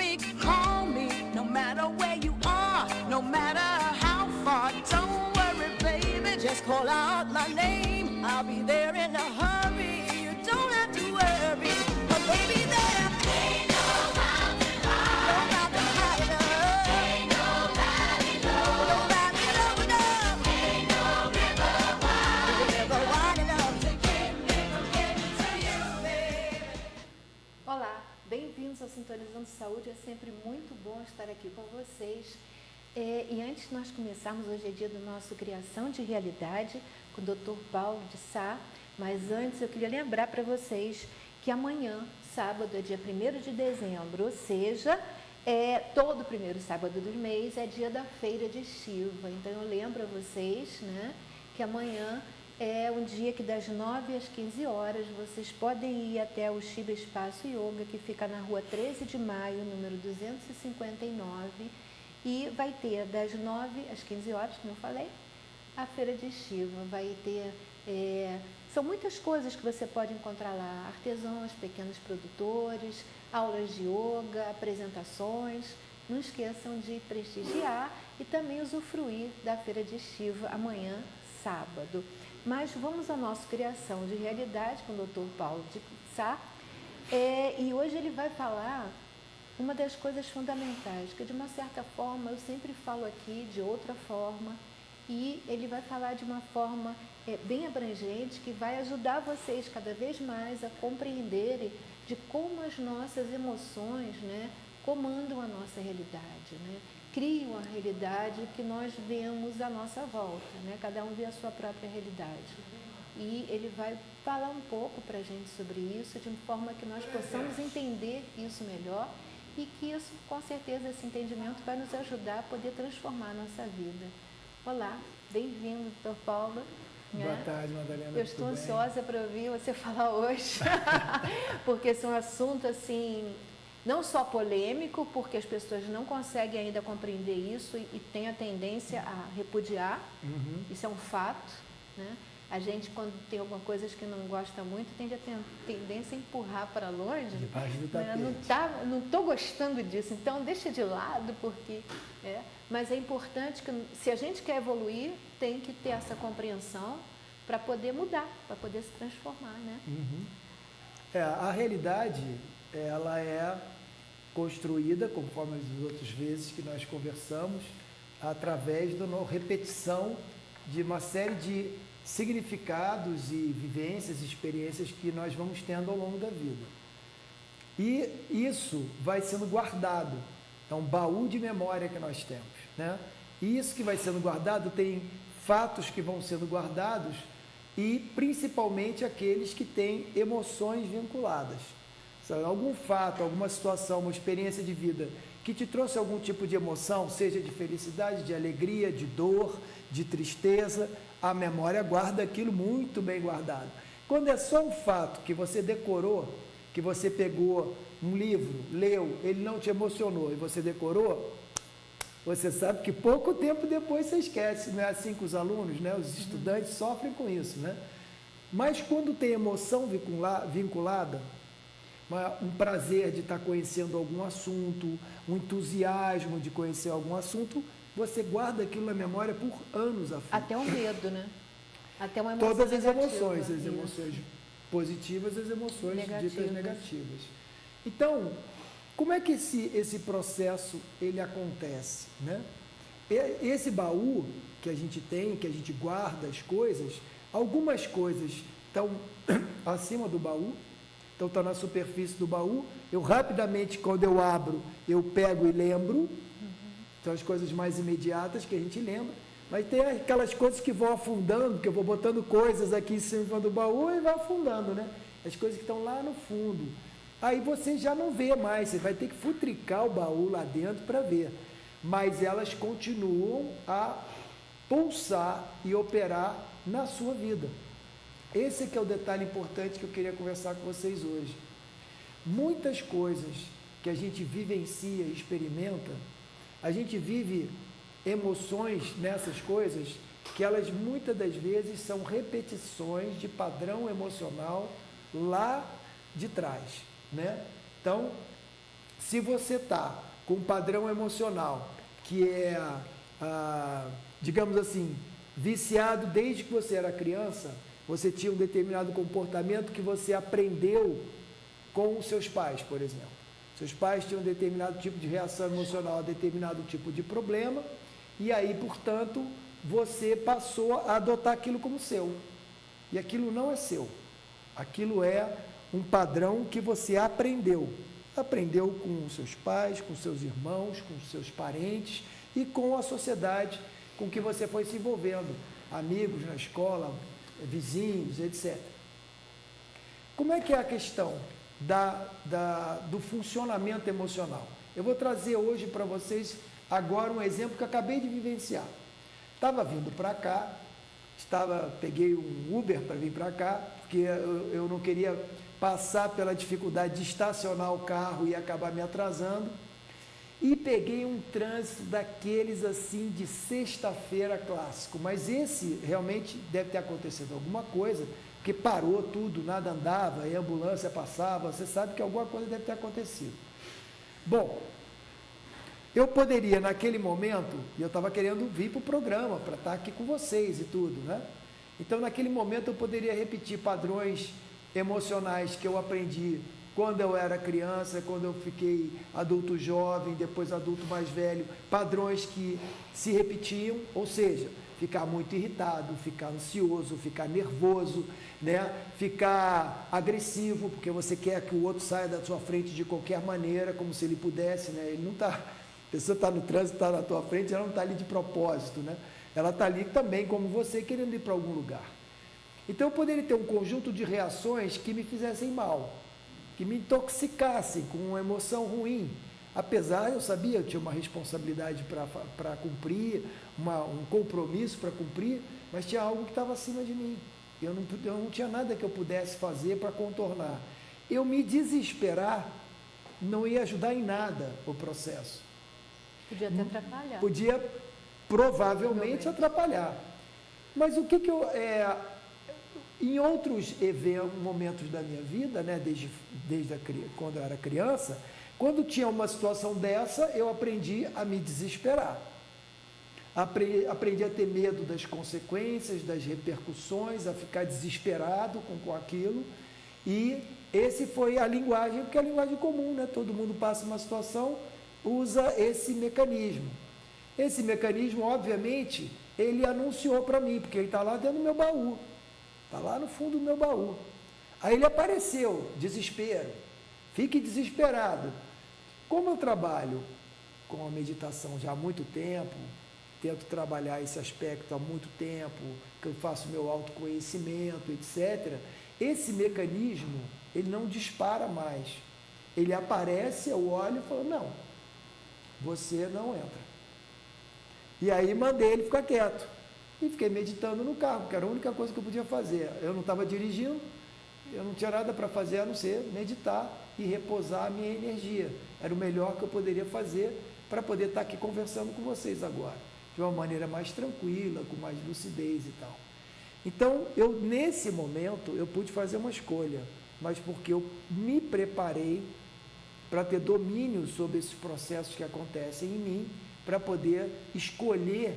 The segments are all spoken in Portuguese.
me, call me, no matter where you are, no matter how far. Don't worry, baby, just call out my name. I'll be there in a hurry. You don't have to worry, but baby, there ain't no mountain high enough. Ain't no valley low enough. Ain't no river wide enough to keep me from getting to you, baby. Olá, bem-vindos ao Sintonizando Saúde, é sempre muito bom estar aqui com vocês. E antes de nós começarmos, hoje é dia do nosso Criação de Realidade, com o Dr. Paulo de Sá, mas antes eu queria lembrar para vocês que amanhã, sábado, é dia 1º de dezembro, ou seja, todo primeiro sábado do mês é dia da Feira de Shiva. Então eu lembro a vocês, né, que amanhã é um dia que das 9 às 15 horas vocês podem ir até o Shiva Espaço Yoga, que fica na rua 13 de maio, número 259, e vai ter das 9 às 15 horas, como eu falei, a Feira de Shiva. Vai ter, são muitas coisas que você pode encontrar lá, artesãos, pequenos produtores, aulas de yoga, apresentações. Não esqueçam de prestigiar e também usufruir da Feira de Shiva amanhã, sábado. Mas vamos à nossa Criação de Realidade com o Dr. Paulo de Sá, e hoje ele vai falar uma das coisas fundamentais, que de uma certa forma eu sempre falo aqui de outra forma, e ele vai falar de uma forma bem abrangente, que vai ajudar vocês cada vez mais a compreenderem de como as nossas emoções, né, comandam a nossa realidade, né? Criam a realidade que nós vemos à nossa volta, né? Cada um vê a sua própria realidade. E ele vai falar um pouco para a gente sobre isso, de uma forma que nós possamos entender isso melhor e que isso, com certeza, esse entendimento vai nos ajudar a poder transformar a nossa vida. Olá, bem-vindo, Dr. Paulo. Boa tarde, Madalena. Eu estou ansiosa para ouvir você falar hoje, porque esse é um assunto, assim, não só polêmico, porque as pessoas não conseguem ainda compreender isso e têm a tendência a repudiar, isso é um fato, né? A gente, quando tem alguma coisa que não gosta muito, tende a ter tendência a empurrar para longe. Debaixo do tapete. Não estou gostando disso, então deixa de lado, porque... Mas é importante que, se a gente quer evoluir, tem que ter essa compreensão para poder mudar, para poder se transformar, né? A realidade, ela é construída, conforme as outras vezes que nós conversamos, através da repetição de uma série de significados e vivências, experiências que nós vamos tendo ao longo da vida. E isso vai sendo guardado, é um baú de memória que nós temos, né? E isso que vai sendo guardado, tem fatos que vão sendo guardados e principalmente aqueles que têm emoções vinculadas. Algum fato, alguma situação, uma experiência de vida que te trouxe algum tipo de emoção, seja de felicidade, de alegria, de dor, de tristeza, a memória guarda aquilo muito bem guardado. Quando é só um fato que você decorou, que você pegou um livro, leu, ele não te emocionou e você decorou, você sabe que pouco tempo depois você esquece, não é assim que os alunos, né, os estudantes sofrem com isso, né? Mas quando tem emoção vinculada, um prazer de estar conhecendo algum assunto, um entusiasmo de conhecer algum assunto, você guarda aquilo na memória por anos a fio. Até um medo, né? Até uma emoção Todas as negativa. emoções, as emoções positivas, as emoções ditas negativas. Então, como é que esse processo ele acontece, né? Esse baú que a gente tem, que a gente guarda as coisas, algumas coisas estão acima do baú, então está na superfície do baú, eu rapidamente, quando eu abro, eu pego e lembro, são as coisas mais imediatas que a gente lembra, mas tem aquelas coisas que vão afundando, que eu vou botando coisas aqui em cima do baú e vai afundando, né? As coisas que estão lá no fundo. Aí você já não vê mais, você vai ter que futricar o baú lá dentro para ver. Mas elas continuam a pulsar e operar na sua vida. Esse é que é o detalhe importante que eu queria conversar com vocês hoje. Muitas coisas que a gente vivencia e experimenta, a gente vive emoções nessas coisas que elas muitas das vezes são repetições de padrão emocional lá de trás, né? Então, Se você está com um padrão emocional que é, digamos assim, viciado desde que você era criança, você tinha um determinado comportamento que você aprendeu com os seus pais, por exemplo. Seus pais tinham um determinado tipo de reação emocional a determinado tipo de problema, e aí, portanto, você passou a adotar aquilo como seu. E aquilo não é seu. Aquilo é um padrão que você aprendeu. Aprendeu com os seus pais, com seus irmãos, com os seus parentes e com a sociedade com que você foi se envolvendo. Amigos na escola, vizinhos, etc. Como é que é a questão do funcionamento emocional? Eu vou trazer hoje para vocês agora um exemplo que eu acabei de vivenciar. Estava vindo para cá, peguei um Uber para vir para cá, porque eu não queria passar pela dificuldade de estacionar o carro e acabar me atrasando, e peguei um trânsito daqueles assim de sexta-feira clássico, mas esse realmente deve ter acontecido alguma coisa, porque parou tudo, nada andava, e a ambulância passava, você sabe que alguma coisa deve ter acontecido. Bom, eu poderia naquele momento, e eu estava querendo vir para o programa, para estar aqui com vocês e tudo, né? Então naquele momento eu poderia repetir padrões emocionais que eu aprendi quando eu era criança, quando eu fiquei adulto jovem, depois adulto mais velho, padrões que se repetiam, ou seja, ficar muito irritado, ficar ansioso, ficar nervoso, né? Ficar agressivo, porque você quer que o outro saia da sua frente de qualquer maneira, como se ele pudesse, né? Ele não está, a pessoa está no trânsito, está na tua frente, ela não está ali de propósito, né? Ela está ali também como você, querendo ir para algum lugar. Então eu poderia ter um conjunto de reações que me fizessem mal, que me intoxicassem com uma emoção ruim. Apesar, eu sabia, eu tinha uma responsabilidade para cumprir, um compromisso para cumprir, mas tinha algo que estava acima de mim. Eu não tinha nada que eu pudesse fazer para contornar. Eu me desesperar não ia ajudar em nada o processo. Podia até atrapalhar. Podia provavelmente atrapalhar. Mas o que eu... em outros momentos da minha vida, né, desde quando eu era criança, quando tinha uma situação dessa, eu aprendi a me desesperar. Aprendi a ter medo das consequências, das repercussões, a ficar desesperado com aquilo. E esse foi a linguagem, porque é a linguagem comum, né? Todo mundo passa uma situação, usa esse mecanismo. Esse mecanismo, obviamente, ele anunciou para mim, porque ele está lá dentro do meu baú. Está lá no fundo do meu baú. Aí ele apareceu, desespero. Fique desesperado. Como eu trabalho com a meditação já há muito tempo, tento trabalhar esse aspecto há muito tempo, que eu faço meu autoconhecimento, etc., esse mecanismo, ele não dispara mais. Ele aparece, eu olho e falo, não, você não entra. E aí mandei ele ficar quieto. E fiquei meditando no carro, que era a única coisa que eu podia fazer. Eu não estava dirigindo, eu não tinha nada para fazer a não ser meditar e repousar a minha energia. Era o melhor que eu poderia fazer para poder estar aqui conversando com vocês agora, de uma maneira mais tranquila, com mais lucidez e tal. Então, nesse momento, eu pude fazer uma escolha, mas porque eu me preparei para ter domínio sobre esses processos que acontecem em mim, para poder escolher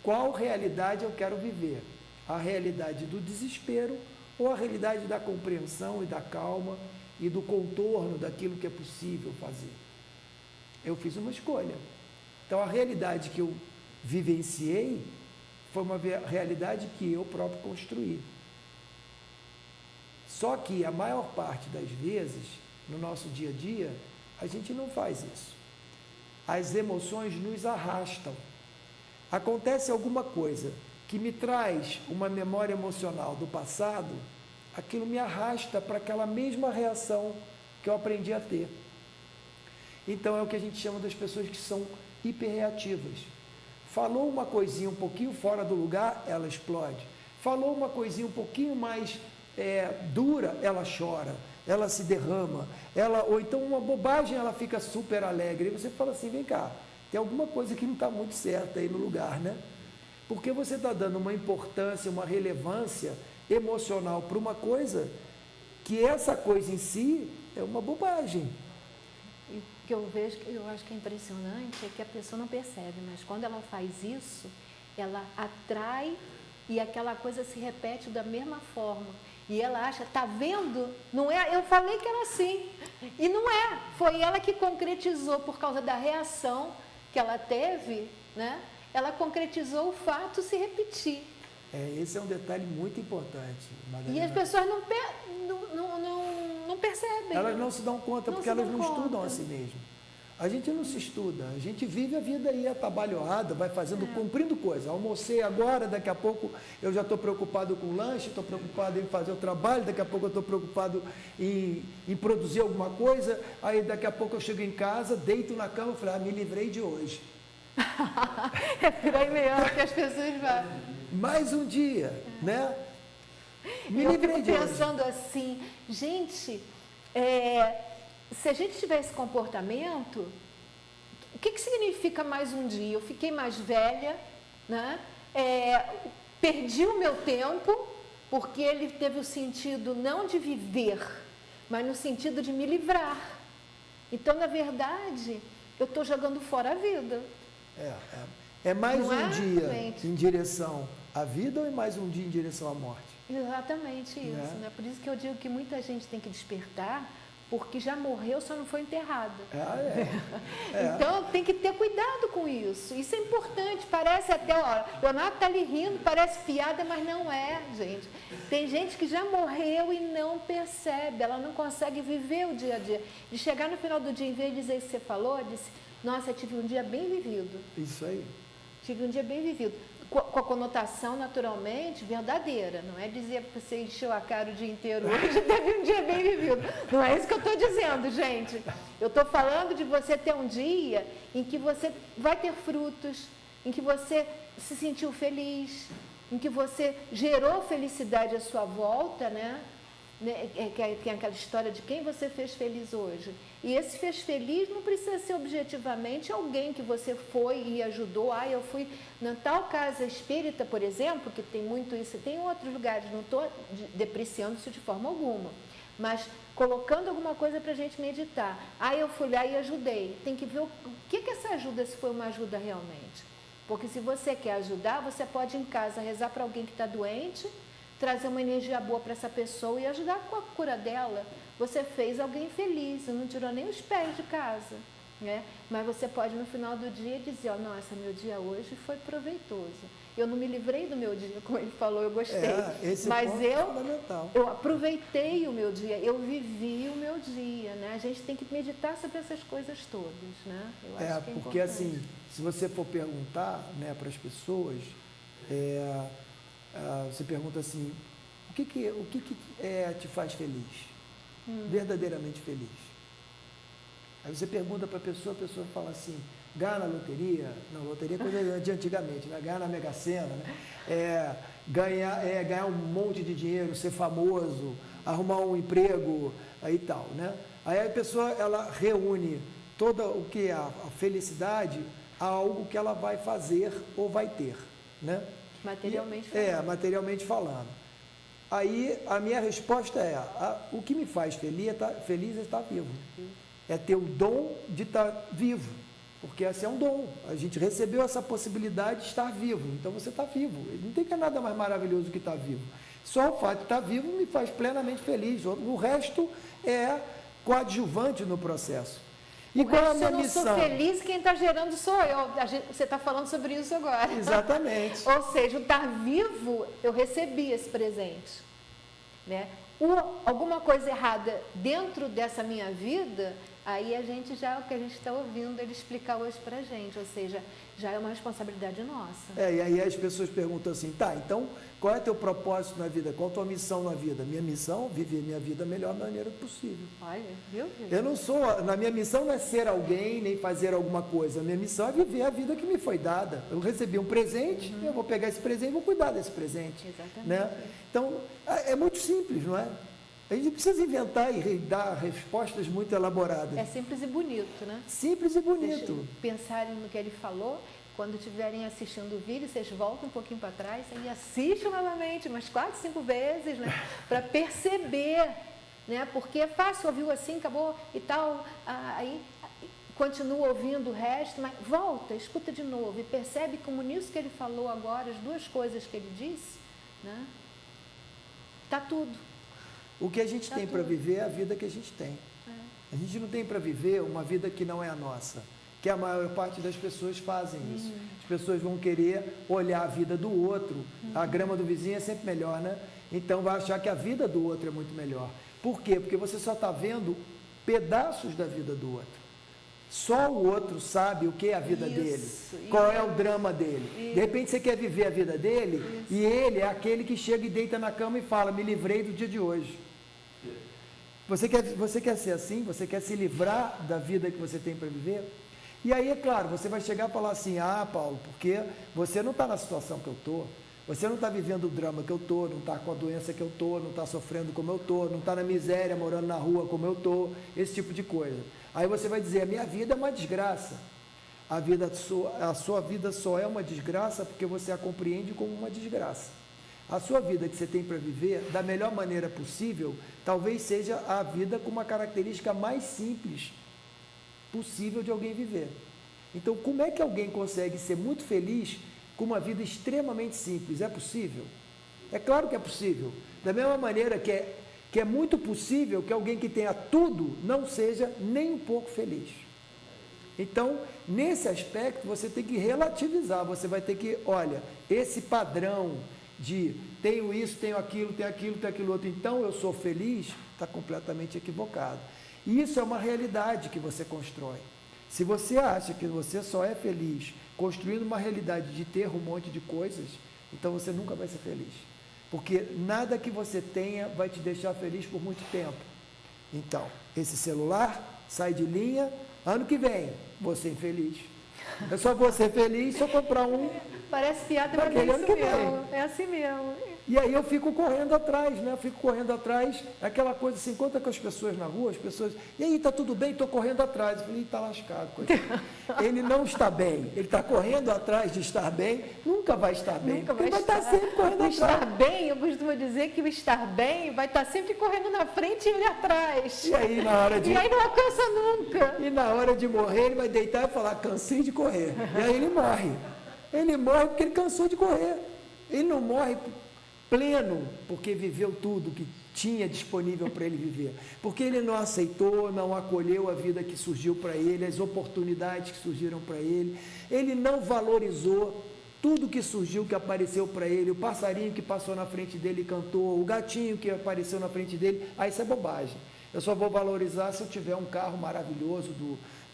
qual realidade eu quero viver, a realidade do desespero ou a realidade da compreensão e da calma e do contorno daquilo que é possível fazer. Eu fiz uma escolha. Então, a realidade que eu vivenciei foi uma realidade que eu próprio construí. Só que a maior parte das vezes, no nosso dia a dia, a gente não faz isso. As emoções nos arrastam. Acontece alguma coisa que me traz uma memória emocional do passado, aquilo me arrasta para aquela mesma reação que eu aprendi a ter. Então é o que a gente chama das pessoas que são hiperreativas. Falou uma coisinha um pouquinho fora do lugar, ela explode. Falou uma coisinha um pouquinho mais dura, ela chora, ela se derrama, ou então uma bobagem, ela fica super alegre. E você fala assim, vem cá, tem alguma coisa que não está muito certa aí no lugar, né? Porque você está dando uma importância, uma relevância emocional para uma coisa que essa coisa em si é uma bobagem. que eu vejo, eu acho que é impressionante, é que a pessoa não percebe, mas quando ela faz isso, ela atrai e aquela coisa se repete da mesma forma. E ela acha, tá vendo? Não é, eu falei que era assim. E não é. Foi ela que concretizou por causa da reação que ela teve, né? Ela concretizou o fato se repetir. Esse é um detalhe muito importante, Madalena. E as pessoas não percebem. Elas não se dão conta, porque elas não conta. estudam a si mesmas. A gente não se estuda, a gente vive a vida aí atabalhoada, vai fazendo, cumprindo coisas. Almocei agora, daqui a pouco eu já estou preocupado com o lanche, estou preocupado em fazer o trabalho, daqui a pouco eu estou preocupado em produzir alguma coisa, aí daqui a pouco eu chego em casa, deito na cama e falo, me livrei de hoje. É por aí mesmo que as pessoas vão. Mais um dia, né? Me Eu livrei fico de hoje. pensando assim, gente, se a gente tiver esse comportamento, o que significa mais um dia? Eu fiquei mais velha, né? Perdi o meu tempo, porque ele teve o sentido não de viver, mas no sentido de me livrar. Então, na verdade, eu estou jogando fora a vida. É mais Não um dia gente? em direção à vida ou é mais um dia em direção à morte? Exatamente isso, né? Por isso que eu digo que muita gente tem que despertar, porque já morreu, só não foi enterrada. Então, tem que ter cuidado com isso. Isso é importante. Parece até, ó, Leonardo está ali rindo, parece piada, mas não é, gente. Tem gente que já morreu e não percebe, ela não consegue viver o dia a dia. De chegar no final do dia, em vez de dizer isso que você falou, disse, nossa, eu tive um dia bem vivido. Isso aí. Tive um dia bem vivido. Com a conotação, naturalmente, verdadeira. Não é dizer que você encheu a cara o dia inteiro hoje, teve um dia bem vivido. Não é isso que eu estou dizendo, gente. Eu estou falando de você ter um dia em que você vai ter frutos, em que você se sentiu feliz, em que você gerou felicidade à sua volta, né? Tem aquela história de quem você fez feliz hoje. E esse fez feliz não precisa ser objetivamente alguém que você foi e ajudou. Eu fui na tal casa espírita, por exemplo, que tem muito isso, tem em outros lugares, não estou depreciando isso de forma alguma, mas colocando alguma coisa para a gente meditar. Eu fui lá e ajudei. Tem que ver o que essa ajuda, se foi uma ajuda realmente. Porque se você quer ajudar, você pode em casa rezar para alguém que está doente, trazer uma energia boa para essa pessoa e ajudar com a cura dela. Você fez alguém feliz, não tirou nem os pés de casa, né? Mas você pode no final do dia dizer, nossa, meu dia hoje foi proveitoso. Eu não me livrei do meu dia, como ele falou, eu gostei. Mas eu aproveitei o meu dia, eu vivi o meu dia, né? A gente tem que meditar sobre essas coisas todas, né? Eu acho que é porque importante. assim, se você for perguntar, né, para as pessoas, você pergunta assim, o que te faz feliz? Verdadeiramente feliz. Aí você pergunta para a pessoa fala assim, ganhar na loteria? Não, loteria é coisa de antigamente, né? Ganhar na Mega Sena, né? Ganhar um monte de dinheiro, ser famoso, arrumar um emprego, aí tal, né? Aí a pessoa, ela reúne toda o que é a felicidade a algo que ela vai fazer ou vai ter, né? Materialmente falando. Materialmente falando. Aí a minha resposta o que me faz feliz é estar vivo. É ter o dom de estar vivo. Porque esse é um dom. A gente recebeu essa possibilidade de estar vivo. Então você está vivo. Não tem nada mais maravilhoso que estar vivo. Só o fato de estar vivo me faz plenamente feliz. O resto é coadjuvante no processo. E qual é a minha missão? Se eu não sou feliz, quem está gerando sou eu. Você está falando sobre isso agora. Exatamente. Ou seja, o estar vivo, eu recebi esse presente. Né? Alguma coisa errada dentro dessa minha vida, aí o que a gente está ouvindo ele explicar hoje para a gente. Ou seja, já é uma responsabilidade nossa. E aí as pessoas perguntam assim, então, qual é teu propósito na vida? Qual a tua missão na vida? Minha missão, viver minha vida da melhor maneira possível. Olha, viu? Eu não sou, na minha missão não é ser alguém, nem fazer alguma coisa. A minha missão é viver a vida que me foi dada. Eu recebi um presente, eu vou pegar esse presente e vou cuidar desse presente. Exatamente. Né? Então, é muito simples, não é? A gente precisa inventar e dar respostas muito elaboradas. É simples e bonito, né? Simples e bonito. Pensarem no que ele falou. Quando estiverem assistindo o vídeo, vocês voltam um pouquinho para trás e assistem novamente, umas 4, 5 vezes, né? Para perceber, né? Porque é fácil, ouviu assim, acabou e tal. Aí continua ouvindo o resto, mas volta, escuta de novo e percebe como nisso que ele falou agora, as duas coisas que ele disse, né? Tá tudo. O que a gente tem para viver é a vida que a gente tem. A gente não tem para viver uma vida que não é a nossa, que a maior parte das pessoas fazem isso. As pessoas vão querer olhar a vida do outro, a grama do vizinho é sempre melhor, né? Então vai achar que a vida do outro é muito melhor. Por quê? Porque você só está vendo pedaços da vida do outro. Só o outro sabe o que é a vida dele, qual é o drama dele. De repente você quer viver a vida dele e ele é aquele que chega e deita na cama e fala, me livrei do dia de hoje. Você quer ser assim? Você quer se livrar da vida que você tem para viver? E aí, é claro, você vai chegar e falar assim, Paulo, porque você não está na situação que eu estou, você não está vivendo o drama que eu estou, não está com a doença que eu estou, não está sofrendo como eu estou, não está na miséria, morando na rua como eu estou, esse tipo de coisa. Aí você vai dizer, a minha vida é uma desgraça. A sua vida só é uma desgraça porque você a compreende como uma desgraça. A sua vida que você tem para viver, da melhor maneira possível, talvez seja a vida com uma característica mais simples possível de alguém viver. Então, como é que alguém consegue ser muito feliz com uma vida extremamente simples? É possível? É claro que é possível. Da mesma maneira que é muito possível que alguém que tenha tudo não seja nem um pouco feliz. Então, nesse aspecto, você tem que relativizar, você vai ter que, olha, esse padrão de tenho isso, tenho aquilo, tenho aquilo, tenho aquilo outro, então eu sou feliz, está completamente equivocado. E isso é uma realidade que você constrói. Se você acha que você só é feliz construindo uma realidade de ter um monte de coisas, então você nunca vai ser feliz. Porque nada que você tenha vai te deixar feliz por muito tempo. Então, esse celular sai de linha, ano que vem, vou ser infeliz. Eu só vou ser feliz se eu comprar um. Parece piada, mas é isso mesmo. É assim mesmo. E aí eu fico correndo atrás, né? Eu fico correndo atrás, aquela coisa, se encontra com as pessoas na rua, as pessoas, e aí, tá tudo bem? Estou correndo atrás. Eu falei, está lascado, coitado. Ele não está bem, ele está correndo atrás de estar bem, nunca vai estar bem, nunca vai estar sempre correndo atrás. Estar bem, eu costumo dizer que o estar bem vai estar sempre correndo na frente e ele atrás. E aí, na hora de... E aí não alcança nunca. E na hora de morrer, ele vai deitar e falar, cansei de correr. E aí ele morre. Ele morre porque ele cansou de correr. Ele não morre pleno porque viveu tudo que tinha disponível para ele viver. Porque ele não aceitou, não acolheu a vida que surgiu para ele, as oportunidades que surgiram para ele. Ele não valorizou tudo que surgiu, que apareceu para ele, o passarinho que passou na frente dele e cantou, o gatinho que apareceu na frente dele. Ah, isso é bobagem. Eu só vou valorizar se eu tiver um carro maravilhoso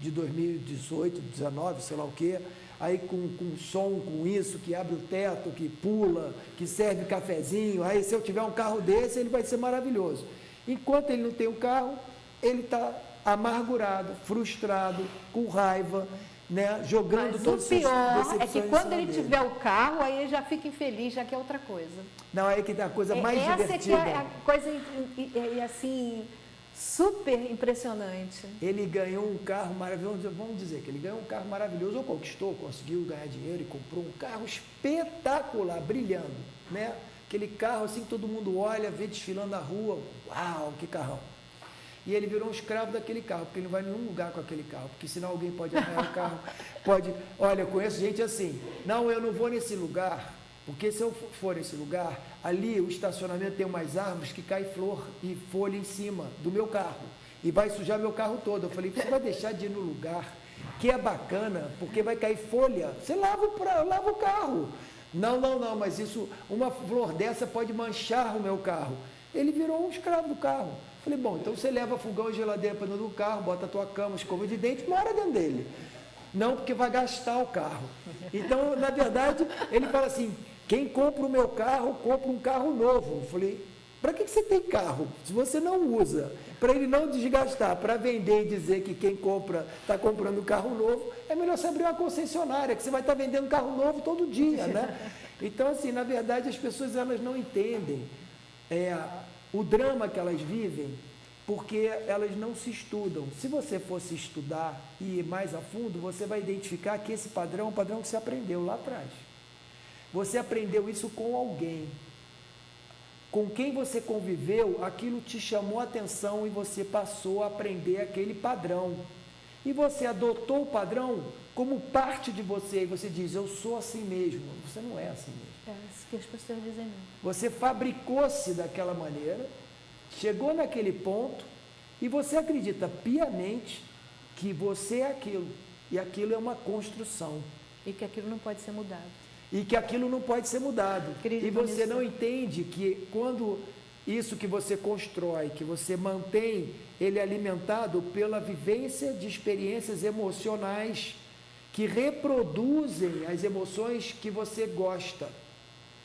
de 2018, 19, sei lá o quê, aí com som, com isso, que abre o teto, que pula, que serve cafezinho, aí se eu tiver um carro desse, ele vai ser maravilhoso. Enquanto ele não tem um carro, ele está amargurado, frustrado, com raiva, né, jogando todas as decepções. Mas o pior é que quando ele tiver o carro, aí ele já fica infeliz, já quer outra coisa. Não, aí que tem a coisa mais divertida. Essa que é a coisa, assim, super impressionante. Ele ganhou um carro maravilhoso, vamos dizer que ele ganhou um carro maravilhoso, ou conquistou, conseguiu ganhar dinheiro e comprou um carro espetacular, brilhando, né? Aquele carro assim que todo mundo olha, vê desfilando na rua, uau, que carrão. E ele virou um escravo daquele carro, porque ele não vai em nenhum lugar com aquele carro, porque senão alguém pode arranhar o carro, olha, eu conheço gente assim, não, eu não vou nesse lugar, porque se eu for nesse lugar, ali o estacionamento tem umas árvores que cai flor e folha em cima do meu carro, e vai sujar meu carro todo. Eu falei, você vai deixar de ir no lugar que é bacana, porque vai cair folha, você lava o carro. Não, mas isso, uma flor dessa pode manchar o meu carro. Ele virou um escravo do carro. Falei, bom, então você leva fogão e geladeira para dentro do carro, bota a tua cama, escova de dente, mora dentro dele. Não, porque vai gastar o carro. Então, na verdade, ele fala assim, quem compra o meu carro, compra um carro novo. Eu falei, para que você tem carro? Se você não usa, para ele não desgastar, para vender e dizer que quem compra está comprando um carro novo, é melhor você abrir uma concessionária, que você vai estar vendendo carro novo todo dia, né? Então, assim, na verdade, as pessoas elas não entendem o drama que elas vivem, porque elas não se estudam. Se você fosse estudar e ir mais a fundo, você vai identificar que esse padrão é um padrão que você aprendeu lá atrás. Você aprendeu isso com alguém. Com quem você conviveu, aquilo te chamou a atenção e você passou a aprender aquele padrão. E você adotou o padrão como parte de você, e você diz, eu sou assim mesmo. Você não é assim mesmo. É isso que as pessoas dizem mesmo. Você fabricou-se daquela maneira, chegou naquele ponto, e você acredita piamente que você é aquilo, e aquilo é uma construção. E que aquilo não pode ser mudado. E que aquilo não pode ser mudado. Acredito E você nisso. não entende que quando isso que você constrói, que você mantém, ele é alimentado pela vivência de experiências emocionais que reproduzem as emoções que você gosta,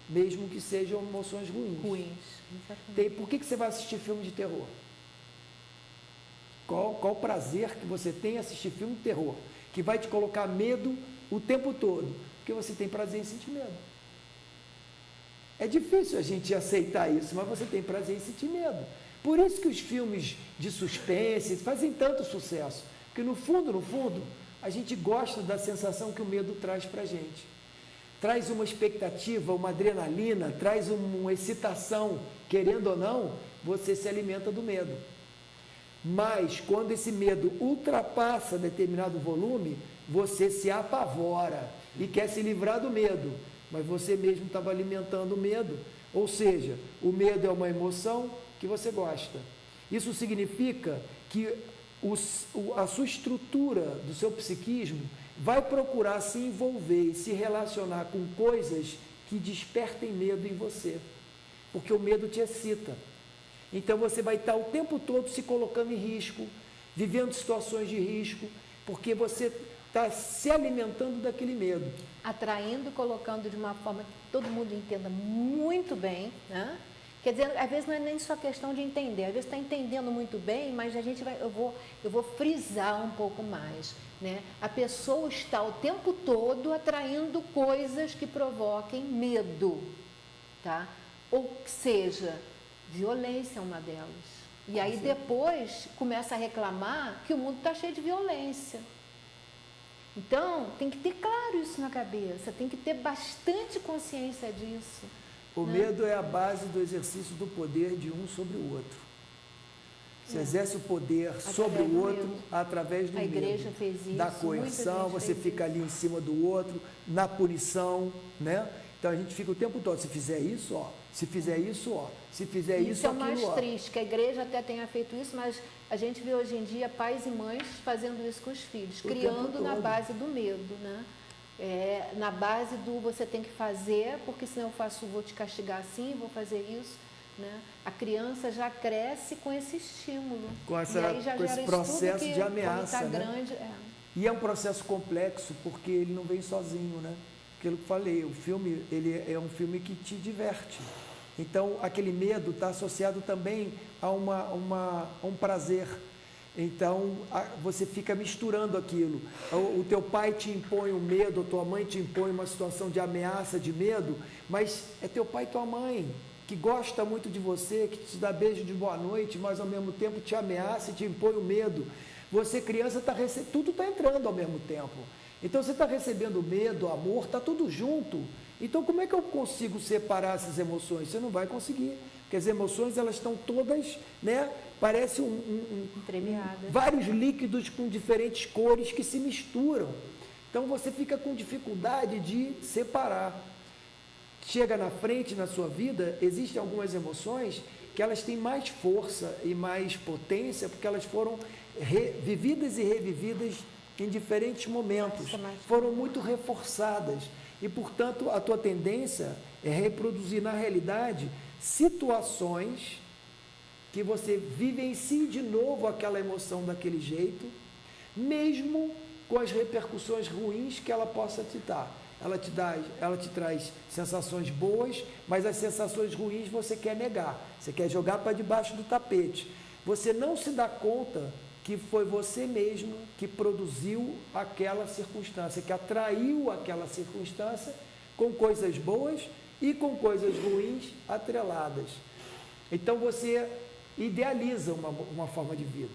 mesmo que sejam emoções ruins. Exatamente. Por que você vai assistir filme de terror? Qual o prazer que você tem em assistir filme de terror? Que vai te colocar medo o tempo todo. Porque você tem prazer em sentir medo. É difícil a gente aceitar isso, mas você tem prazer em sentir medo. Por isso que os filmes de suspense fazem tanto sucesso. Porque no fundo, a gente gosta da sensação que o medo traz para a gente. Traz uma expectativa, uma adrenalina, traz uma excitação. Querendo ou não, você se alimenta do medo. Mas quando esse medo ultrapassa determinado volume, você se apavora e quer se livrar do medo, mas você mesmo estava alimentando o medo. Ou seja, o medo é uma emoção que você gosta. Isso significa que a sua estrutura do seu psiquismo vai procurar se envolver e se relacionar com coisas que despertem medo em você, porque o medo te excita. Então você vai estar o tempo todo se colocando em risco, vivendo situações de risco, porque você está se alimentando daquele medo. Atraindo, colocando de uma forma que todo mundo entenda muito bem, né? Quer dizer, às vezes não é nem só questão de entender, às vezes está entendendo muito bem, mas a gente eu vou frisar um pouco mais, né? A pessoa está o tempo todo atraindo coisas que provoquem medo, tá? Ou seja, violência é uma delas. E aí depois começa a reclamar que o mundo está cheio de violência. Então, tem que ter claro isso na cabeça, tem que ter bastante consciência disso. O medo é a base do exercício do poder de um sobre o outro. Você exerce o poder sobre o outro através do medo. A igreja fez isso. Da coerção, você fica ali em cima do outro, na punição, né? Então a gente fica o tempo todo, se fizer isso, ó, se fizer isso, ó, se fizer isso, é o mais aquilo, ó. triste, que a igreja até tenha feito isso, mas a gente vê hoje em dia pais e mães fazendo isso com os filhos, criando na base do medo, né? Na base do você tem que fazer, porque senão vou te castigar assim, vou fazer isso, né? A criança já cresce com esse estímulo. Com e aí já esse gera processo isso tudo que, de ameaça, quando tá né? grande, E é um processo complexo, porque ele não vem sozinho, né? Aquilo que eu falei, o filme, ele é um filme que te diverte. Então, aquele medo está associado também a um prazer. Então, você fica misturando aquilo. O teu pai te impõe o medo, a tua mãe te impõe uma situação de ameaça, de medo, mas é teu pai e tua mãe que gosta muito de você, que te dá beijo de boa noite, mas ao mesmo tempo te ameaça e te impõe o medo. Você, criança, tudo está entrando ao mesmo tempo. Então, você está recebendo medo, amor, está tudo junto. Então, como é que eu consigo separar essas emoções? Você não vai conseguir, porque as emoções, elas estão todas, né? Parece vários líquidos com diferentes cores que se misturam. Então, você fica com dificuldade de separar. Chega na frente, na sua vida, existem algumas emoções que elas têm mais força e mais potência, porque elas foram vividas e revividas em diferentes momentos, foram muito reforçadas e, portanto, a tua tendência é reproduzir na realidade situações que você vivencie de novo aquela emoção daquele jeito, mesmo com as repercussões ruins que ela possa te dar. Ela te traz sensações boas, mas as sensações ruins você quer negar, você quer jogar para debaixo do tapete. Você não se dá conta que foi você mesmo que produziu aquela circunstância, que atraiu aquela circunstância com coisas boas e com coisas ruins atreladas. Então você idealiza uma forma de vida.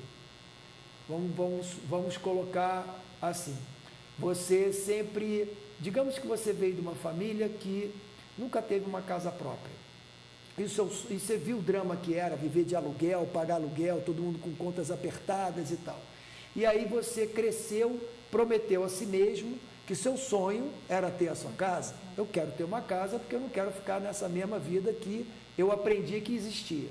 Vamos colocar assim. Você sempre, digamos que você veio de uma família que nunca teve uma casa própria. E você viu o drama que era viver de aluguel, pagar aluguel, todo mundo com contas apertadas e tal. E aí você cresceu, prometeu a si mesmo que seu sonho era ter a sua casa. Eu quero ter uma casa porque eu não quero ficar nessa mesma vida que eu aprendi que existia.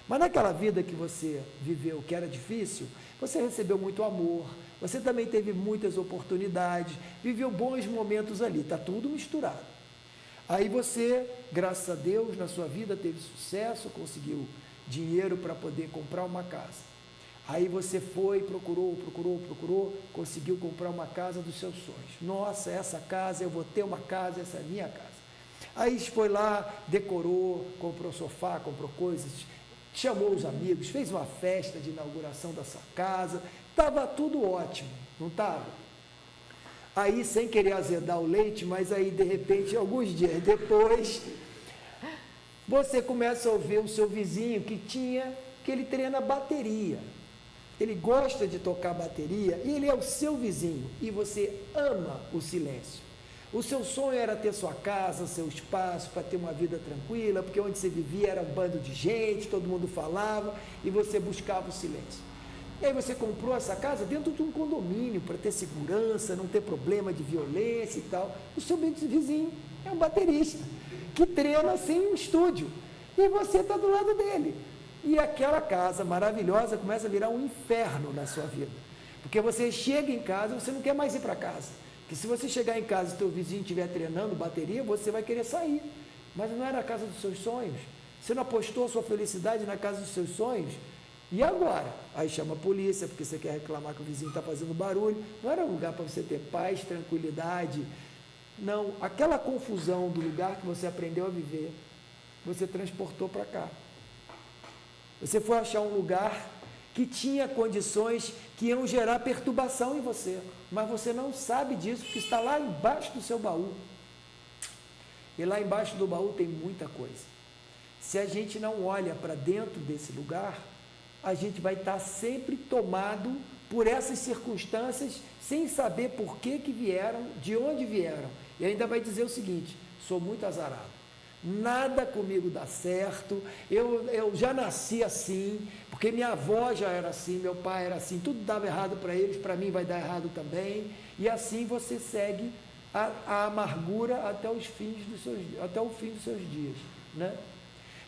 Mas naquela vida que você viveu, que era difícil, você recebeu muito amor, você também teve muitas oportunidades, viveu bons momentos ali, está tudo misturado. Aí você, graças a Deus, na sua vida teve sucesso, conseguiu dinheiro para poder comprar uma casa. Aí você foi, procurou, conseguiu comprar uma casa dos seus sonhos. Nossa, essa casa, eu vou ter uma casa, essa é a minha casa. Aí foi lá, decorou, comprou sofá, comprou coisas, chamou os amigos, fez uma festa de inauguração da sua casa, estava tudo ótimo, não estava? Aí, sem querer azedar o leite, mas aí, de repente, alguns dias depois, você começa a ouvir o seu vizinho que ele treina bateria. Ele gosta de tocar bateria e ele é o seu vizinho e você ama o silêncio. O seu sonho era ter sua casa, seu espaço, para ter uma vida tranquila, porque onde você vivia era um bando de gente, todo mundo falava e você buscava o silêncio. E aí você comprou essa casa dentro de um condomínio para ter segurança, não ter problema de violência e tal. O seu vizinho é um baterista que treina sem um estúdio e você está do lado dele. E aquela casa maravilhosa começa a virar um inferno na sua vida. Porque você chega em casa, você não quer mais ir para casa. Porque se você chegar em casa e seu vizinho estiver treinando bateria, você vai querer sair. Mas não era a casa dos seus sonhos. Você não apostou a sua felicidade na casa dos seus sonhos. E agora? Aí chama a polícia, porque você quer reclamar que o vizinho está fazendo barulho. Não era um lugar para você ter paz, tranquilidade. Não, aquela confusão do lugar que você aprendeu a viver, você transportou para cá. Você foi achar um lugar que tinha condições que iam gerar perturbação em você, mas você não sabe disso, porque está lá embaixo do seu baú. E lá embaixo do baú tem muita coisa. Se a gente não olha para dentro desse lugar, a gente vai estar sempre tomado por essas circunstâncias, sem saber por que vieram, de onde vieram. E ainda vai dizer o seguinte: sou muito azarado. Nada comigo dá certo, eu já nasci assim, porque minha avó já era assim, meu pai era assim, tudo dava errado para eles, para mim vai dar errado também, e assim você segue a amargura até o fim dos seus dias, né?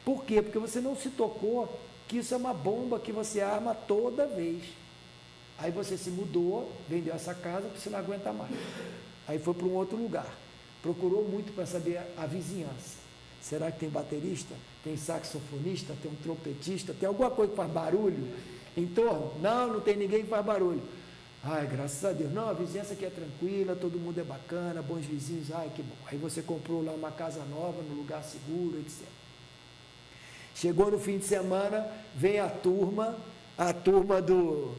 Por quê? Porque você não se tocou que isso é uma bomba que você arma toda vez. Aí você se mudou, vendeu essa casa porque você não aguenta mais, aí foi para um outro lugar, procurou muito para saber a vizinhança. Será que tem baterista? Tem saxofonista? Tem um trompetista? Tem alguma coisa que faz barulho em torno? Não, não tem ninguém que faz barulho. Ai, graças a Deus. Não, a vizinhança aqui é tranquila, todo mundo é bacana, bons vizinhos, ai, que bom. Aí você comprou lá uma casa nova, num lugar seguro, etc. Chegou no fim de semana, vem a turma do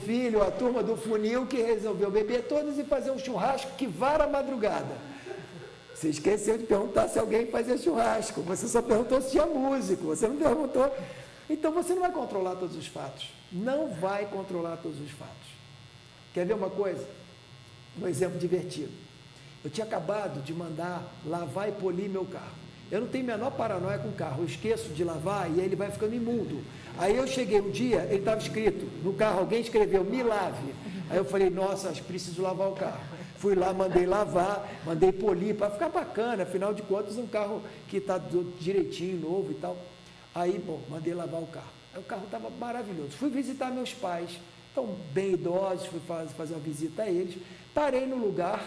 filho, a turma do funil, que resolveu beber todas e fazer um churrasco que vara a madrugada. Você esqueceu de perguntar se alguém fazia churrasco, você só perguntou se tinha músico, você não perguntou. Então você não vai controlar todos os fatos, não vai controlar todos os fatos. Quer ver uma coisa? Um exemplo divertido. Eu tinha acabado de mandar lavar e polir meu carro. Eu não tenho a menor paranoia com o carro, eu esqueço de lavar e aí ele vai ficando imundo. Aí eu cheguei um dia, ele estava escrito no carro, alguém escreveu, me lave. Aí eu falei, nossa, acho que preciso lavar o carro. Fui lá, mandei lavar, mandei polir, para ficar bacana, afinal de contas, um carro que está direitinho, novo e tal. Aí, bom, mandei lavar o carro. Aí o carro estava maravilhoso. Fui visitar meus pais, estão bem idosos, fui fazer uma visita a eles. Parei no lugar,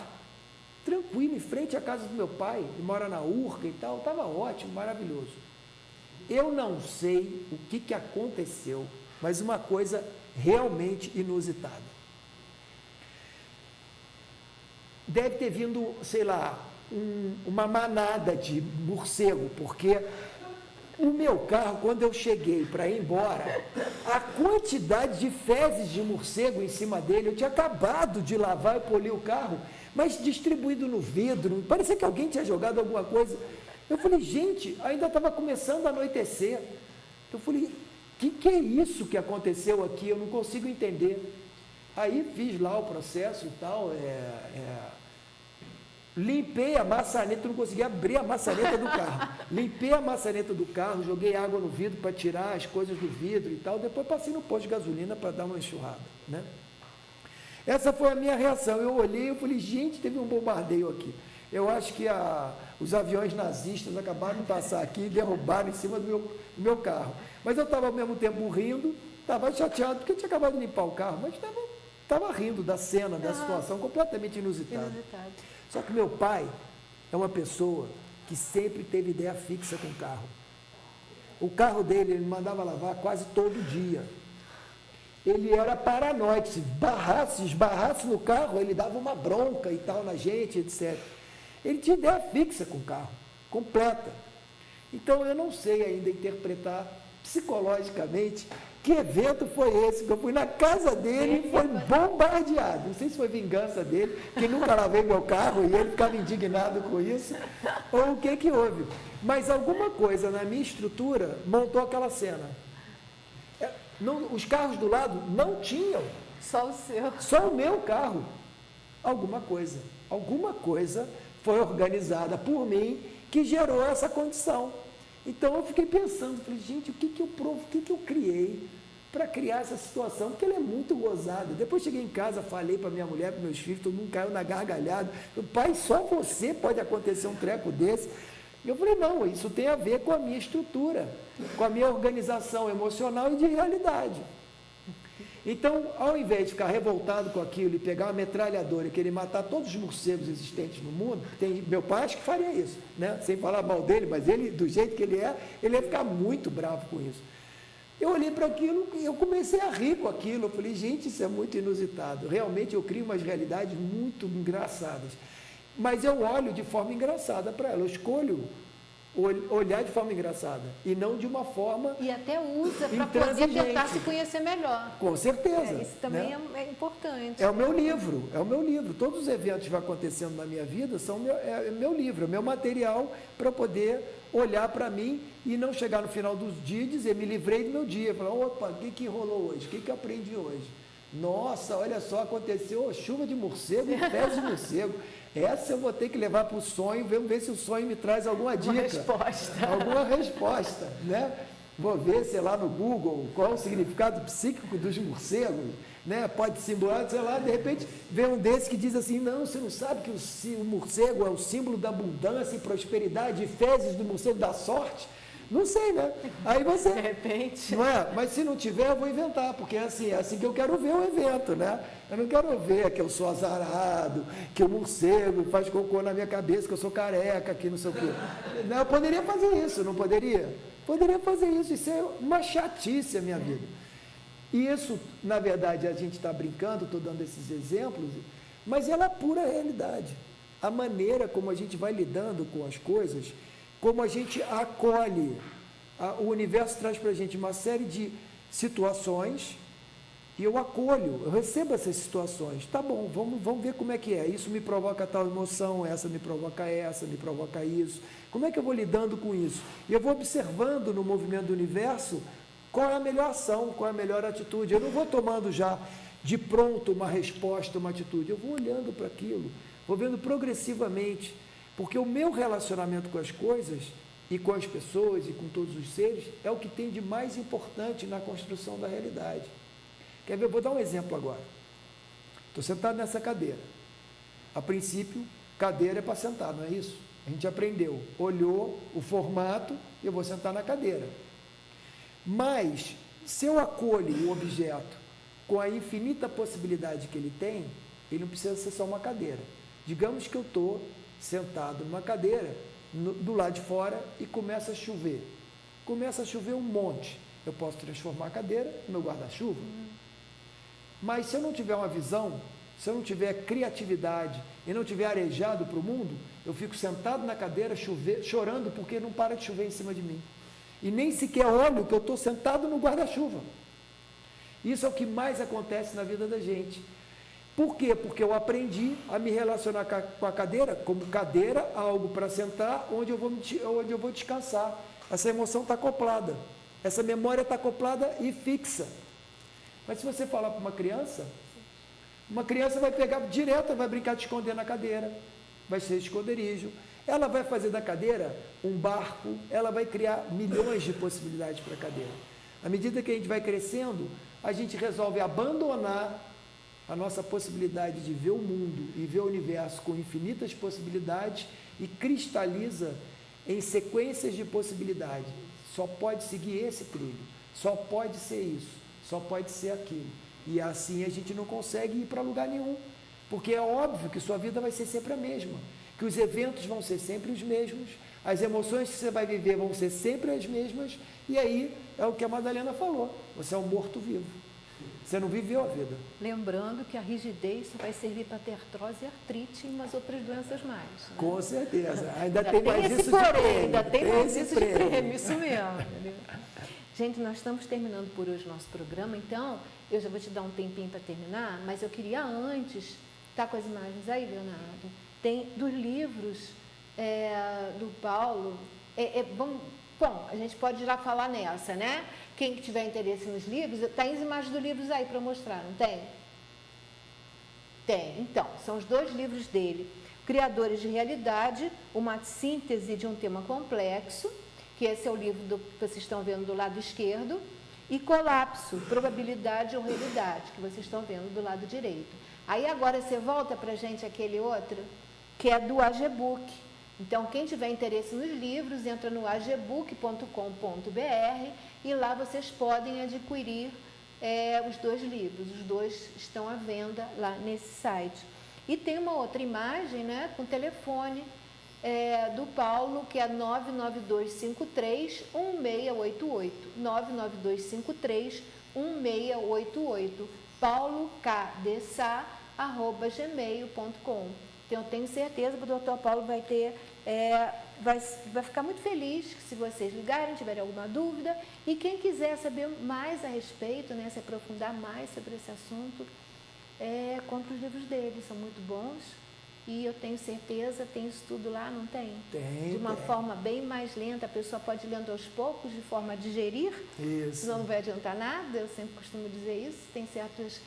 tranquilo, em frente à casa do meu pai, ele mora na Urca e tal, estava ótimo, maravilhoso. Eu não sei o que aconteceu, mas uma coisa realmente inusitada. Deve ter vindo, sei lá, uma manada de morcego, porque o meu carro, quando eu cheguei para ir embora, a quantidade de fezes de morcego em cima dele, eu tinha acabado de lavar e polir o carro, mas distribuído no vidro, parecia que alguém tinha jogado alguma coisa. Eu falei, gente, ainda estava começando a anoitecer. Eu falei, o que é isso que aconteceu aqui? Eu não consigo entender. Aí fiz lá o processo e tal, Limpei a maçaneta, não conseguia abrir a maçaneta do carro. Limpei a maçaneta do carro, joguei água no vidro para tirar as coisas do vidro e tal. Depois passei no posto de gasolina para dar uma enxurrada, né? Essa foi a minha reação. Eu olhei e falei, gente, teve um bombardeio aqui. Eu acho que os aviões nazistas acabaram de passar aqui e derrubaram em cima do meu carro. Mas eu estava ao mesmo tempo rindo, estava chateado porque eu tinha acabado de limpar o carro, mas estava rindo da cena, da situação completamente inusitada. Inusitado. Só que meu pai é uma pessoa que sempre teve ideia fixa com o carro. O carro dele, ele mandava lavar quase todo dia. Ele era paranoico, se esbarrasse no carro, ele dava uma bronca e tal na gente, etc. Ele tinha ideia fixa com o carro, completa. Então eu não sei ainda interpretar psicologicamente que evento foi esse, que eu fui na casa dele e foi bombardeado. Não sei se foi vingança dele, que nunca lavei meu carro e ele ficava indignado com isso, ou o que houve. Mas alguma coisa na minha estrutura montou aquela cena. Os carros do lado não tinham, Só o seu. só o meu carro. Alguma coisa foi organizada por mim que gerou essa condição. Então eu fiquei pensando, falei, gente, o que eu criei para criar essa situação? Porque ela é muito gozada. Depois cheguei em casa, falei para minha mulher, para meus filhos, todo mundo caiu na gargalhada. Pai, só você pode acontecer um treco desse. Eu falei, não, isso tem a ver com a minha estrutura, com a minha organização emocional e de realidade. Então, ao invés de ficar revoltado com aquilo e pegar uma metralhadora e querer matar todos os morcegos existentes no mundo, meu pai acho que faria isso, né? Sem falar mal dele, mas ele, do jeito que ele ia ficar muito bravo com isso. Eu olhei para aquilo e eu comecei a rir com aquilo. Eu falei, gente, isso é muito inusitado. Realmente eu crio umas realidades muito engraçadas. Mas eu olho de forma engraçada para ela. Eu escolho olhar de forma engraçada e não de uma forma E até usa para poder intransigente. tentar se conhecer melhor. Com certeza. Isso também né? é importante. É o meu livro. Todos os eventos que vão acontecendo na minha vida são meu livro, é meu material para poder olhar para mim e não chegar no final do dia e dizer, me livrei do meu dia. Falar, opa, o que rolou hoje? O que eu aprendi hoje? Nossa, olha só, aconteceu chuva de morcego e fezes de morcego. Essa eu vou ter que levar para o sonho, vamos ver se o sonho me traz alguma dica. Uma resposta. Alguma resposta, né? Vou ver, sei lá, no Google, qual o significado psíquico dos morcegos, né? Pode simular, sei lá, de repente vem um desses que diz assim, não, você não sabe que o morcego é o símbolo da abundância e prosperidade, e fezes do morcego da sorte? Não sei, né? Aí você... De repente. Não é? Mas se não tiver, eu vou inventar, porque é assim que eu quero ver o evento, né? Eu não quero ver que eu sou azarado, que o morcego faz cocô na minha cabeça, que eu sou careca, que não sei o quê. Não, eu poderia fazer isso, não poderia? Poderia fazer isso, isso é uma chatice a minha vida. E isso, na verdade, a gente está brincando, estou dando esses exemplos, mas ela é a pura realidade. A maneira como a gente vai lidando com as coisas, como a gente acolhe. O universo traz para a gente uma série de situações e eu acolho, eu recebo essas situações. Tá bom, vamos ver como é que é. Isso me provoca tal emoção, essa me provoca isso. Como é que eu vou lidando com isso? E eu vou observando no movimento do universo qual é a melhor ação, qual é a melhor atitude. Eu não vou tomando já de pronto uma resposta, uma atitude. Eu vou olhando para aquilo, vou vendo progressivamente. Porque o meu relacionamento com as coisas e com as pessoas e com todos os seres é o que tem de mais importante na construção da realidade. Quer ver? Eu vou dar um exemplo agora. Estou sentado nessa cadeira. A princípio, cadeira é para sentar, não é isso? A gente aprendeu, olhou o formato, eu vou sentar na cadeira. Mas, se eu acolho o objeto com a infinita possibilidade que ele tem, ele não precisa ser só uma cadeira. Digamos que eu estou sentado numa cadeira, do lado de fora, e começa a chover. Começa a chover um monte. Eu posso transformar a cadeira no meu guarda-chuva. Mas se eu não tiver uma visão, se eu não tiver criatividade e não tiver arejado para o mundo, eu fico sentado na cadeira chorando porque não para de chover em cima de mim. E nem sequer olho que eu estou sentado no guarda-chuva. Isso é o que mais acontece na vida da gente. Por quê? Porque eu aprendi a me relacionar com a cadeira, como cadeira, algo para sentar, onde eu vou descansar. Essa emoção está acoplada, essa memória está acoplada e fixa. Mas se você falar para uma criança vai pegar direto, vai brincar de esconder na cadeira, vai ser esconderijo. Ela vai fazer da cadeira um barco, ela vai criar milhões de possibilidades para a cadeira. À medida que a gente vai crescendo, a gente resolve abandonar a nossa possibilidade de ver o mundo e ver o universo com infinitas possibilidades e cristaliza em sequências de possibilidades. Só pode seguir esse trilho, só pode ser isso, só pode ser aquilo. E assim a gente não consegue ir para lugar nenhum, porque é óbvio que sua vida vai ser sempre a mesma, que os eventos vão ser sempre os mesmos, as emoções que você vai viver vão ser sempre as mesmas, e aí é o que a Madalena falou, você é um morto-vivo, você não viveu a vida. Lembrando que a rigidez só vai servir para ter artrose e artrite e umas outras doenças mais. Né? Com certeza, ainda tem mais esse isso porém, de prêmio. ainda tem mais isso de prêmio. prêmio, isso mesmo. Entendeu? Gente, nós estamos terminando por hoje o nosso programa, então eu já vou te dar um tempinho para terminar, mas eu queria antes, tá com as imagens aí, Leonardo? Tem dos livros do Paulo, bom, a gente pode já falar nessa, né? Quem que tiver interesse nos livros, tem as imagens dos livros aí para mostrar, não tem? Tem. Então, são os 2 livros dele. Criadores de Realidade, uma síntese de um tema complexo, que esse é o livro que vocês estão vendo do lado esquerdo, e Colapso, Probabilidade ou Realidade, que vocês estão vendo do lado direito. Aí agora você volta para a gente aquele outro, que é do AGBook. Então, quem tiver interesse nos livros, entra no agbook.com.br e lá vocês podem adquirir os 2 livros. Os 2 estão à venda lá nesse site. E tem uma outra imagem, né, com telefone do Paulo, que é 99253-1688. 99253-1688. paulokdessa@gmail.com. Então, eu tenho certeza que o Dr. Paulo vai ter, vai ficar muito feliz se vocês ligarem, tiverem alguma dúvida. E quem quiser saber mais a respeito, né, se aprofundar mais sobre esse assunto, compre os livros dele, são muito bons. E eu tenho certeza, tem isso tudo lá, não tem? Tem. De uma forma bem mais lenta, a pessoa pode ir lendo aos poucos, de forma a digerir. Isso. Senão não vai adiantar nada, eu sempre costumo dizer isso. Tem certos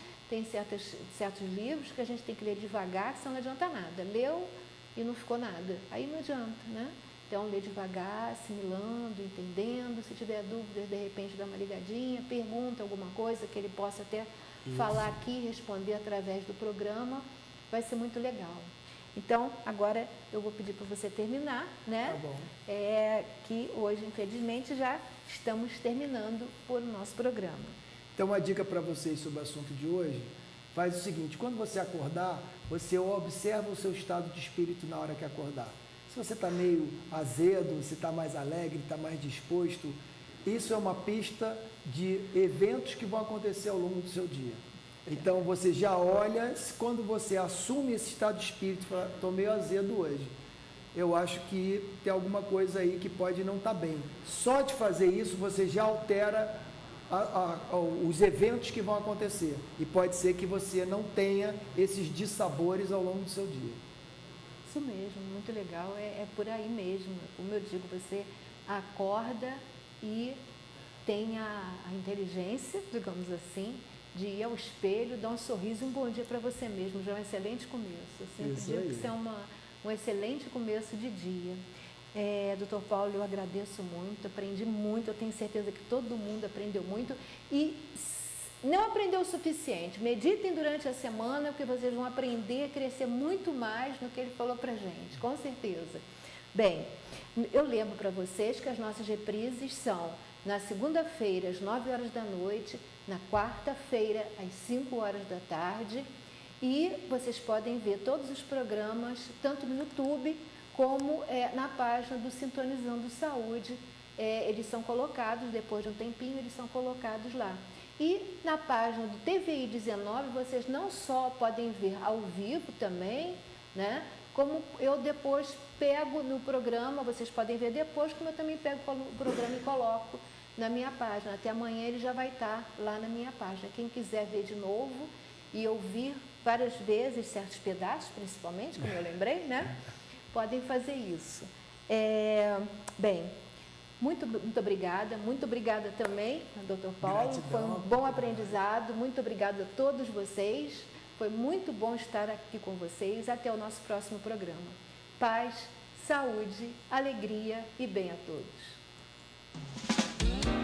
livros que a gente tem que ler devagar, senão não adianta nada. Leu e não ficou nada, aí não adianta, né? Então, lê devagar, assimilando, entendendo. Se tiver dúvidas, de repente dá uma ligadinha, pergunta alguma coisa que ele possa até falar aqui, responder através do programa, vai ser muito legal. Então, agora eu vou pedir para você terminar, né? Tá bom. Que hoje, infelizmente, já estamos terminando o nosso programa. Então, uma dica para vocês sobre o assunto de hoje, faz o seguinte, quando você acordar, você observa o seu estado de espírito na hora que acordar. Se você está meio azedo, se está mais alegre, está mais disposto, isso é uma pista de eventos que vão acontecer ao longo do seu dia. Então, você já olha, quando você assume esse estado de espírito, fala, estou meio azedo hoje. Eu acho que tem alguma coisa aí que pode não estar bem. Só de fazer isso, você já altera os eventos que vão acontecer. E pode ser que você não tenha esses dissabores ao longo do seu dia. Isso mesmo, muito legal. É por aí mesmo. Como eu digo, você acorda e tem a inteligência, digamos assim, de ir ao espelho, dar um sorriso e um bom dia para você mesmo. Já é um excelente começo. Eu sempre digo que isso é um excelente começo de dia. Doutor Paulo, eu agradeço muito, aprendi muito, eu tenho certeza que todo mundo aprendeu muito e não aprendeu o suficiente. Meditem durante a semana, porque vocês vão aprender a crescer muito mais no que ele falou para a gente, com certeza. Bem, eu lembro para vocês que as nossas reprises são na segunda-feira, às 9 horas da noite, na quarta-feira, às 5 horas da tarde, e vocês podem ver todos os programas, tanto no YouTube, como na página do Sintonizando Saúde. Eles são colocados, depois de um tempinho, eles são colocados lá. E na página do TVI 19, vocês não só podem ver ao vivo também, né? Como eu depois pego no programa, vocês podem ver depois, como eu também pego o programa e coloco na minha página. Até amanhã ele já vai estar lá na minha página. Quem quiser ver de novo e ouvir várias vezes certos pedaços, principalmente, como eu lembrei, né? Podem fazer isso. Bem, muito obrigada também, Dr. Paulo. Gratidão. Foi um bom aprendizado. Muito obrigada a todos vocês, Foi muito bom estar aqui com vocês. Até o nosso próximo programa. Paz, saúde, alegria e bem a todos.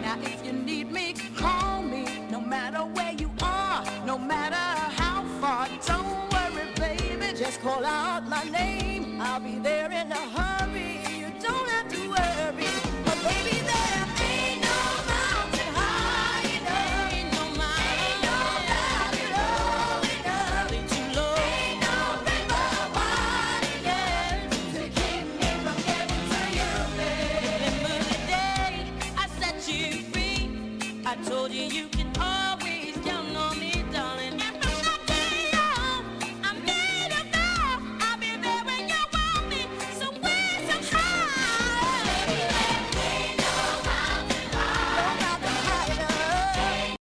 Now if you need me, call me, no matter where you are, no matter how far. Don't worry, baby, just call out my name. I'll be there in a hurry, you don't have to worry. But baby, there ain't no mountain high enough, ain't no valley low enough, too low, ain't no river wide enough to keep me from getting to you, baby. Remember the day I set you free, I told you you could